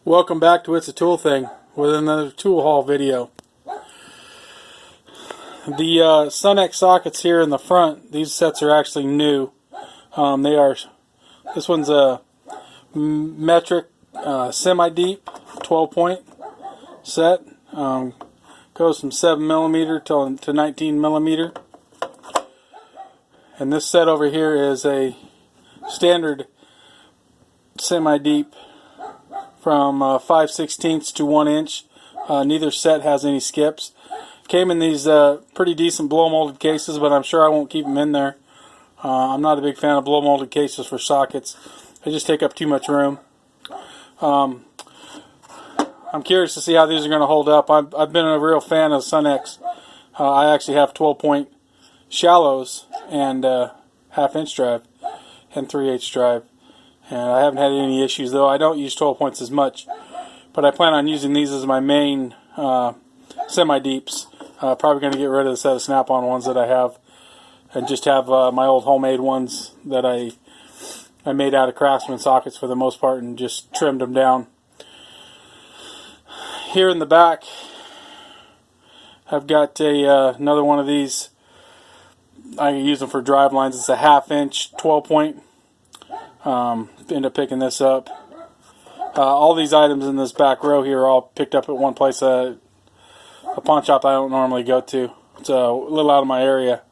Welcome back to It's a Tool Thing with another tool haul video. The Sunex sockets here in the front, these sets are actually new. This one's a metric semi-deep 12-point set. Goes from 7mm to 19mm. And this set over here is a standard semi-deep from 5/16 to 1 inch. Neither set has any skips. Came in these pretty decent blow molded cases, but I'm sure I won't keep them in there. I'm not a big fan of blow molded cases for sockets. They just take up too much room. I'm curious to see how these are going to hold up. I've been a real fan of Sunex. I actually have 12-point shallows and half-inch drive and 3/8 drive. And I haven't had any issues, though. I don't use 12 points as much, but I plan on using these as my main semi-deeps. Probably going to get rid of the set of Snap-on ones that I have and just have my old homemade ones that I made out of Craftsman sockets for the most part and just trimmed them down. Here in the back, I've got another one of these. I use them for drive lines. It's a half-inch 12-point. End up picking this up. All these items in this back row here are all picked up at one place, a pawn shop I don't normally go to. It's a little out of my area.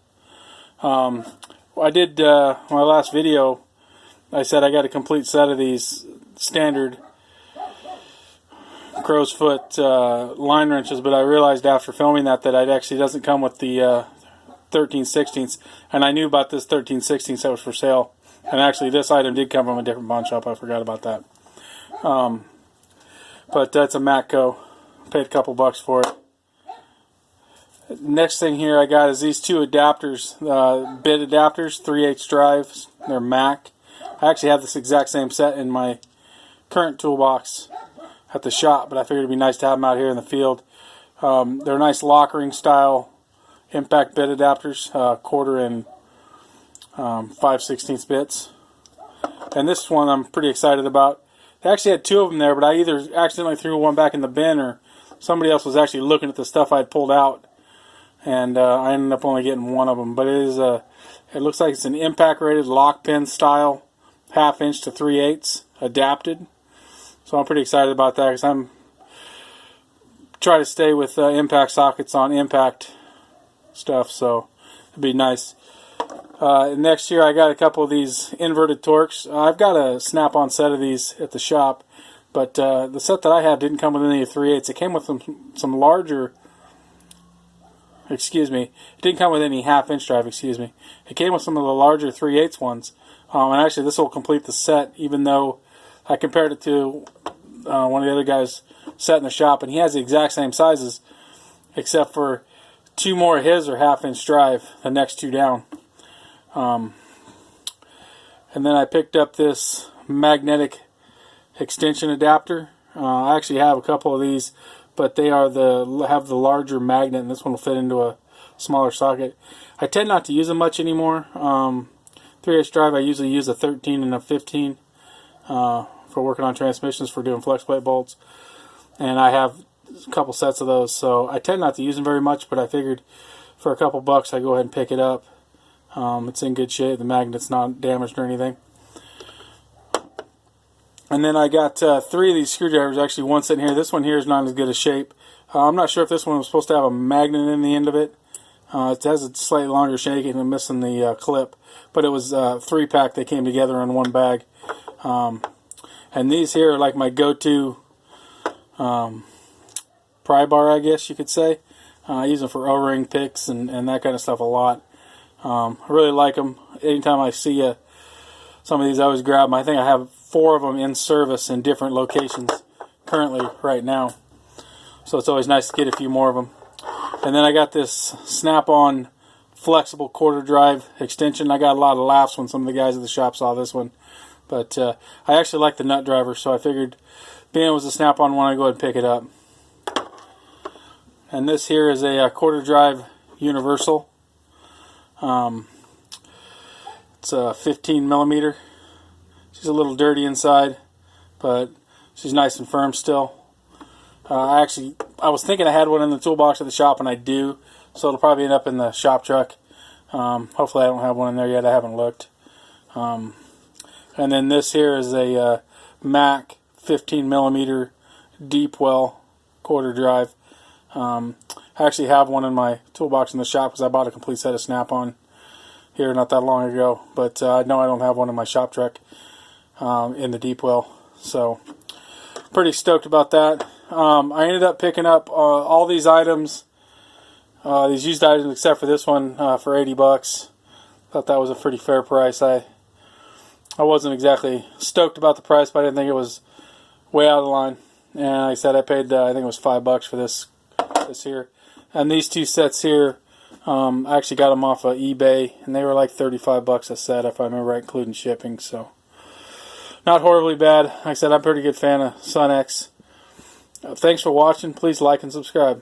I did my last video, I said I got a complete set of these standard crow's foot line wrenches, but I realized after filming that it actually doesn't come with the 13/16, and I knew about this 13/16 that was for sale. And actually, this item did come from a different pawn shop. I forgot about that. But that's a Matco. Paid a couple bucks for it. Next thing here I got is these two adapters, bit adapters, 3/8 drives. They're Mac. I actually have this exact same set in my current toolbox at the shop, but I figured it'd be nice to have them out here in the field. They're nice lockering style impact bit adapters, 1/4 and 5/16 bits. And this one I'm pretty excited about. They actually had two of them there, but I either accidentally threw one back in the bin or somebody else was actually looking at the stuff I'd pulled out, and I ended up only getting one of them. But it looks like it's an impact rated lock pin style, 1/2 inch to 3/8 adapted. So I'm pretty excited about that because I'm trying to stay with impact sockets on impact stuff, so it'd be nice. Next year I got a couple of these inverted Torx. I've got a Snap-on set of these at the shop, but the set that I have didn't come with any 3/8. It came with some larger, it didn't come with any 1/2 inch drive, It came with some of the larger 3/8 ones. And actually this will complete the set, even though I compared it to one of the other guys' set in the shop, and he has the exact same sizes, except for two more of his are 1/2 inch drive, the next two down. And then I picked up this magnetic extension adapter. I actually have a couple of these, but they have the larger magnet, and this one will fit into a smaller socket. I tend not to use them much anymore. 3/8 drive, I usually use a 13 and a 15 for working on transmissions, for doing flex plate bolts, and I have a couple sets of those, so I tend not to use them very much, but I figured for a couple bucks I'd go ahead and pick it up. It's in good shape. The magnet's not damaged or anything. And then I got 3 of these screwdrivers. Actually, one sitting here. This one here is not as good a shape. I'm not sure if this one was supposed to have a magnet in the end of it. It has a slightly longer shank and I'm missing the clip. But it was a 3-pack. They came together in one bag. And these here are like my go-to pry bar, I guess you could say. I use them for O-ring picks and that kind of stuff a lot. I really like them. Anytime I see some of these, I always grab them. I think I have 4 of them in service in different locations currently right now. So it's always nice to get a few more of them. And then I got this Snap-on flexible 1/4 drive extension. I got a lot of laughs when some of the guys at the shop saw this one. But I actually like the nut driver, so I figured being it was a Snap-on one, I'd go ahead and pick it up. And this here is a 1/4 drive universal. It's a 15mm. She's a little dirty inside, but She's nice and firm still. I was thinking I had one in the toolbox at the shop, and I do, so it'll probably end up in the shop truck. Hopefully I don't have one in there yet. I haven't looked. And then this here is a Mac 15mm deep well quarter drive. I actually have one in my toolbox in the shop because I bought a complete set of Snap-on here not that long ago. But no, I don't have one in my shop truck in the deep well. So pretty stoked about that. I ended up picking up all these items, these used items except for this one for $80. Thought that was a pretty fair price. I wasn't exactly stoked about the price, but I didn't think it was way out of line. And like I said, I paid I think it was $5 for this here. And these two sets here, I actually got them off of eBay, and they were like $35 a set if I remember right, including shipping. So not horribly bad. Like I said, I'm a pretty good fan of Sun X. Thanks for watching. Please like and subscribe.